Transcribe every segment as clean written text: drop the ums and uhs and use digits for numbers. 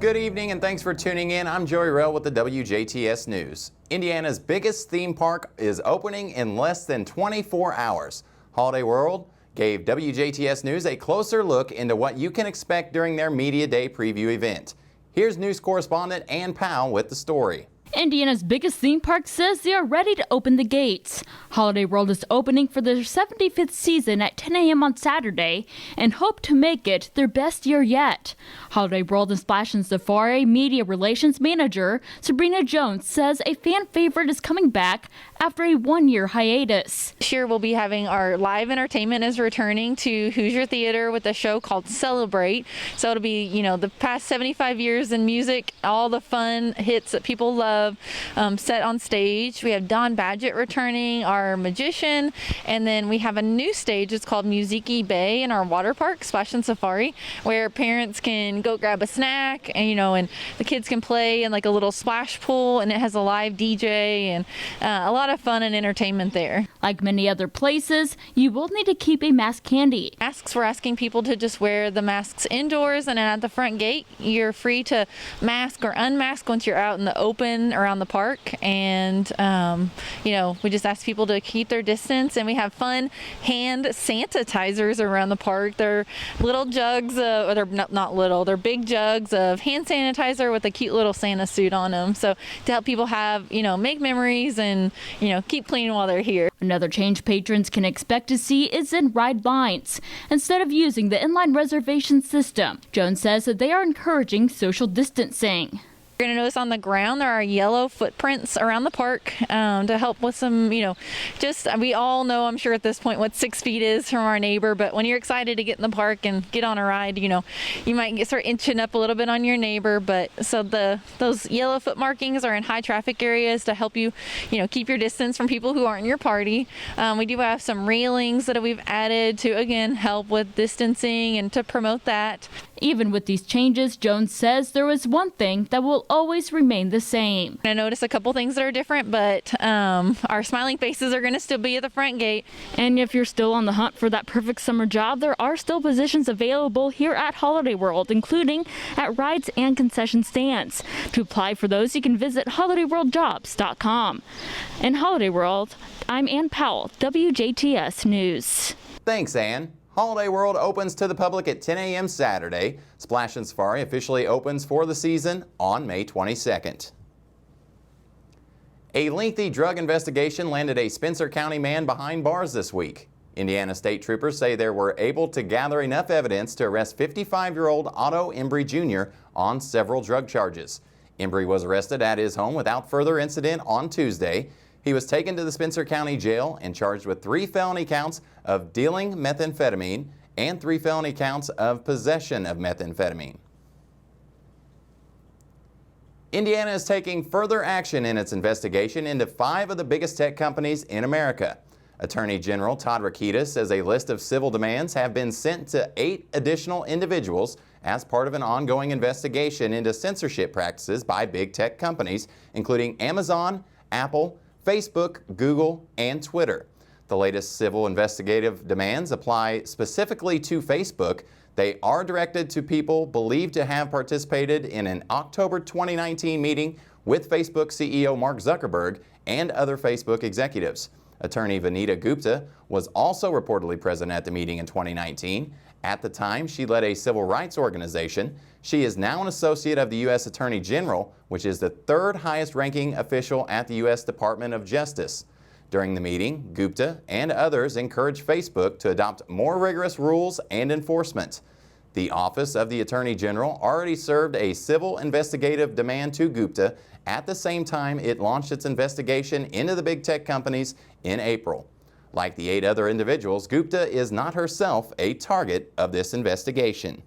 Good evening and thanks for tuning in. I'm Joey Rehl with the WJTS News. Indiana's biggest theme park is opening in less than 24 hours. Holiday World gave WJTS News a closer look into what you can expect during their Media Day preview event. Here's news correspondent Ann Powell with the story. Indiana's biggest theme park says they are ready to open the gates. Holiday World is opening for their 75th season at 10 a.m. on Saturday and hope to make it their best year yet. Holiday World and Splashin Safari Media Relations Manager Sabrina Jones says a fan favorite is coming back after a one-year hiatus. This year we'll be having our live entertainment is returning to Hoosier Theater with a show called Celebrate. So it'll be, the past 75 years in music, all the fun hits that people love set on stage. We have Don Badgett returning, our magician, and then we have a new stage. It's called Musiki Bay in our water park, Splashin Safari, where parents can go grab a snack and and the kids can play in like a little splash pool, and it has a live DJ and a lot of fun and entertainment there. Like many other places, you will need to keep a mask handy. Masks, we're asking people to just wear the masks indoors, and then at the front gate you're free to mask or unmask once you're out in the open around the park. And we just ask people to keep their distance, and we have fun hand sanitizers around the park. They're little jugs or they're not little, they're big jugs of hand sanitizer with a cute little Santa suit on them, so to help people have make memories and keep clean while they're here. Another change patrons can expect to see is in ride lines instead of using the inline reservation system. Jones says that they are encouraging social distancing. You're going to notice on the ground there are yellow footprints around the park to help with some, we all know, I'm sure at this point, what 6 feet is from our neighbor. But when you're excited to get in the park and get on a ride, you might start inching up a little bit on your neighbor. But so those yellow foot markings are in high traffic areas to help you, keep your distance from people who aren't in your party. We do have some railings that we've added to, again, help with distancing and to promote that. Even with these changes, Jones says there is one thing that will always remain the same. I noticed a couple things that are different, but our smiling faces are going to still be at the front gate. And if you're still on the hunt for that perfect summer job, there are still positions available here at Holiday World, including at rides and concession stands. To apply for those, you can visit holidayworldjobs.com. In Holiday World, I'm Ann Powell, WJTS News. Thanks, Ann. Holiday World opens to the public at 10 a.m. Saturday. Splashin Safari officially opens for the season on May 22nd. A lengthy drug investigation landed a Spencer County man behind bars this week. Indiana state troopers say they were able to gather enough evidence to arrest 55-year-old Otto Embry Jr. on several drug charges. Embry was arrested at his home without further incident on Tuesday. He was taken to the Spencer County Jail and charged with 3 felony counts of dealing methamphetamine and 3 felony counts of possession of methamphetamine. Indiana is taking further action in its investigation into 5 of the biggest tech companies in America. Attorney General Todd Rokita says a list of civil demands have been sent to 8 additional individuals as part of an ongoing investigation into censorship practices by big tech companies, including Amazon, Apple, Facebook, Google, and Twitter. The latest civil investigative demands apply specifically to Facebook. They are directed to people believed to have participated in an October 2019 meeting with Facebook CEO Mark Zuckerberg and other Facebook executives. Attorney Vanita Gupta was also reportedly present at the meeting in 2019. At the time, she led a civil rights organization. She is now an associate of the U.S. Attorney General, which is the 3rd highest ranking official at the U.S. Department of Justice. During the meeting, Gupta and others encouraged Facebook to adopt more rigorous rules and enforcement. The Office of the Attorney General already served a civil investigative demand to Gupta at the same time it launched its investigation into the big tech companies in April. Like the 8 other individuals, Gupta is not herself a target of this investigation.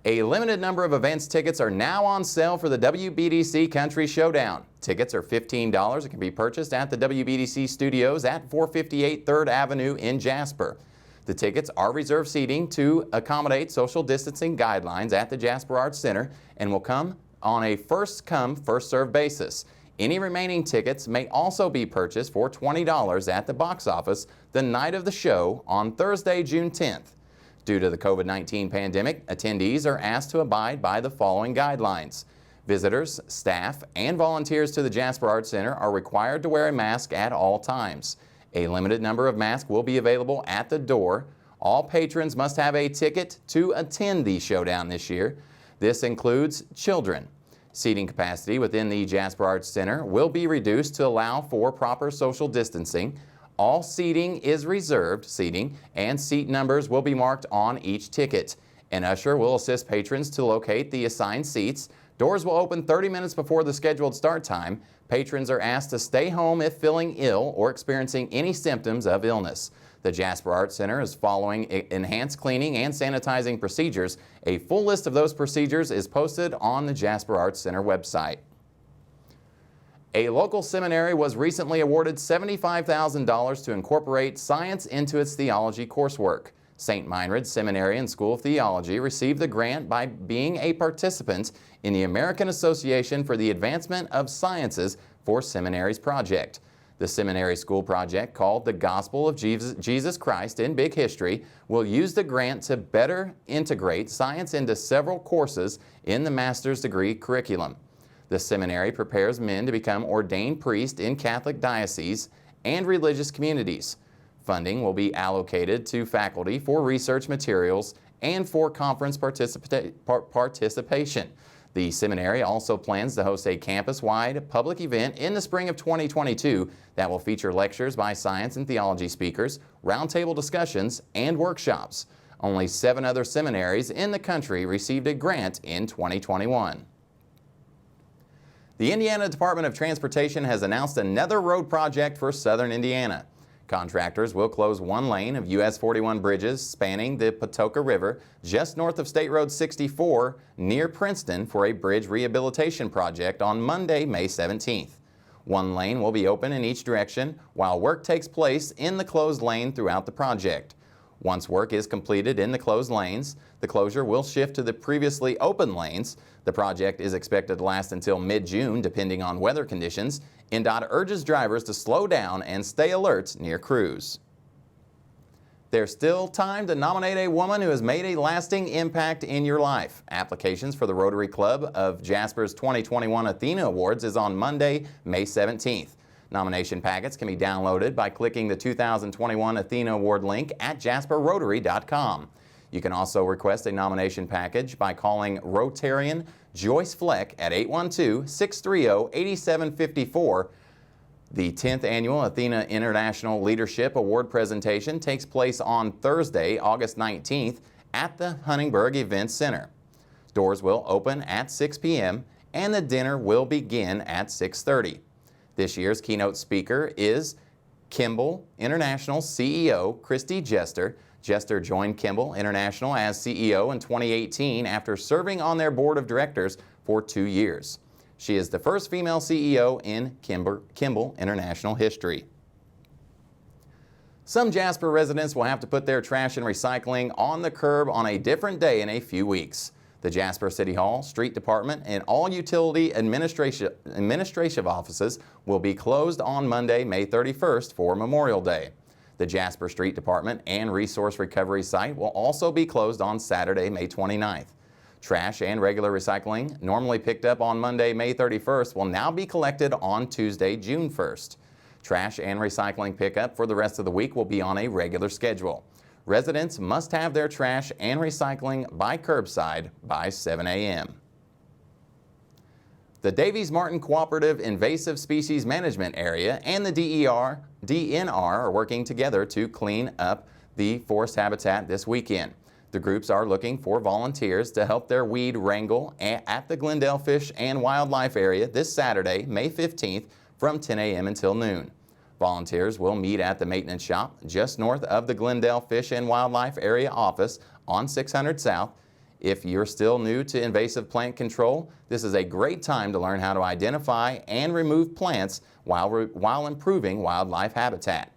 A limited number of events tickets are now on sale for the WBDC Country Showdown. Tickets are $15 and can be purchased at the WBDC studios at 458 3rd Avenue in Jasper. The tickets are reserved seating to accommodate social distancing guidelines at the Jasper Arts Center and will come on a first-come, first-served basis. Any remaining tickets may also be purchased for $20 at the box office the night of the show on Thursday, June 10th. Due to the COVID-19 pandemic, attendees are asked to abide by the following guidelines. Visitors, staff, and volunteers to the Jasper Arts Center are required to wear a mask at all times. A limited number of masks will be available at the door. All patrons must have a ticket to attend the showdown this year. This includes children. Seating capacity within the Jasper Arts Center will be reduced to allow for proper social distancing. All seating is reserved seating, and seat numbers will be marked on each ticket. An usher will assist patrons to locate the assigned seats. Doors will open 30 minutes before the scheduled start time. Patrons are asked to stay home if feeling ill or experiencing any symptoms of illness. The Jasper Arts Center is following enhanced cleaning and sanitizing procedures. A full list of those procedures is posted on the Jasper Arts Center website. A local seminary was recently awarded $75,000 to incorporate science into its theology coursework. St. Meinrad Seminary and School of Theology received the grant by being a participant in the American Association for the Advancement of Sciences for Seminaries project. The seminary school project, called The Gospel of Jesus Christ in Big History, will use the grant to better integrate science into several courses in the master's degree curriculum. The seminary prepares men to become ordained priests in Catholic dioceses and religious communities. Funding will be allocated to faculty for research materials and for conference participation. The seminary also plans to host a campus-wide public event in the spring of 2022 that will feature lectures by science and theology speakers, roundtable discussions, and workshops. Only 7 other seminaries in the country received a grant in 2021. The Indiana Department of Transportation has announced another road project for southern Indiana. Contractors will close 1 lane of US 41 bridges spanning the Patoka River just north of State Road 64 near Princeton for a bridge rehabilitation project on Monday, May 17th. 1 lane will be open in each direction while work takes place in the closed lane throughout the project. Once work is completed in the closed lanes, the closure will shift to the previously open lanes. The project is expected to last until mid-June, depending on weather conditions. NDOT urges drivers to slow down and stay alert near crews. There's still time to nominate a woman who has made a lasting impact in your life. Applications for the Rotary Club of Jasper's 2021 Athena Awards is on Monday, May 17th. Nomination packets can be downloaded by clicking the 2021 Athena Award link at jasperrotary.com. You can also request a nomination package by calling Rotarian Joyce Fleck at 812-630-8754. The 10th Annual Athena International Leadership Award presentation takes place on Thursday, August 19th at the Huntingburg Events Center. Doors will open at 6 p.m. and the dinner will begin at 6:30. This year's keynote speaker is Kimball International CEO Christy Jester. Jester joined Kimball International as CEO in 2018 after serving on their board of directors for 2 years. She is the first female CEO in Kimball International history. Some Jasper residents will have to put their trash and recycling on the curb on a different day in a few weeks. The Jasper City Hall, Street Department, and all utility administrative offices will be closed on Monday, May 31st for Memorial Day. The Jasper Street Department and Resource Recovery Site will also be closed on Saturday, May 29th. Trash and regular recycling, normally picked up on Monday, May 31st, will now be collected on Tuesday, June 1st. Trash and recycling pickup for the rest of the week will be on a regular schedule. Residents must have their trash and recycling by curbside by 7 a.m. The Davies Martin Cooperative Invasive Species Management Area and the DNR are working together to clean up the forest habitat this weekend. The groups are looking for volunteers to help their weed wrangle at the Glendale Fish and Wildlife Area this Saturday, May 15th from 10 a.m. until noon. Volunteers will meet at the maintenance shop just north of the Glendale Fish and Wildlife Area office on 600 South. If you're still new to invasive plant control, this is a great time to learn how to identify and remove plants while improving wildlife habitat.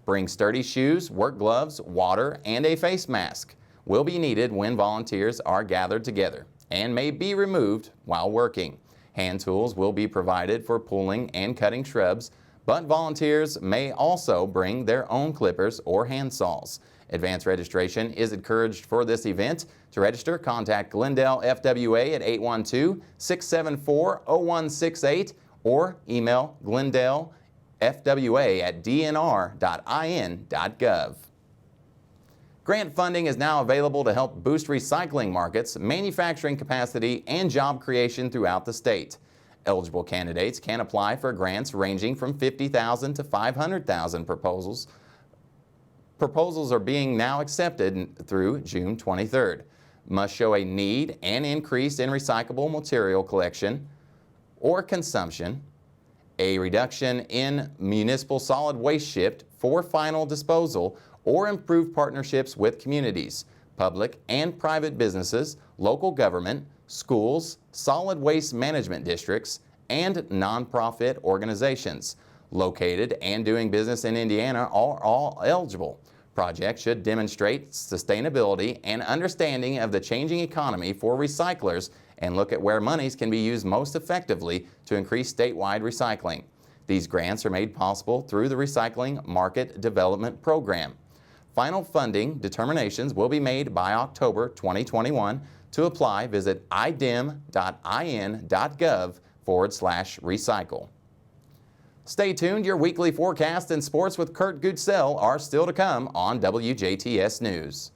Bring sturdy shoes, work gloves, water, and a face mask will be needed when volunteers are gathered together and may be removed while working. Hand tools will be provided for pulling and cutting shrubs, but volunteers may also bring their own clippers or hand saws. Advance registration is encouraged for this event. To register, contact Glendale FWA at 812-674-0168 or email glendelefwa@dnr.in.gov. Grant funding is now available to help boost recycling markets, manufacturing capacity, and job creation throughout the state. Eligible candidates can apply for grants ranging from $50,000 to $500,000 proposals. Proposals are being now accepted through June 23rd. Must show a need and increase in recyclable material collection or consumption, a reduction in municipal solid waste shipped for final disposal, or improved partnerships with communities, public and private businesses, local government, schools, solid waste management districts, and nonprofit organizations. Located and doing business in Indiana are all eligible. Projects should demonstrate sustainability and understanding of the changing economy for recyclers and look at where monies can be used most effectively to increase statewide recycling. These grants are made possible through the Recycling Market Development Program. Final funding determinations will be made by October 2021. To apply, visit idem.in.gov/recycle. Stay tuned. Your weekly forecast and sports with Kurt Goodsell are still to come on WJTS News.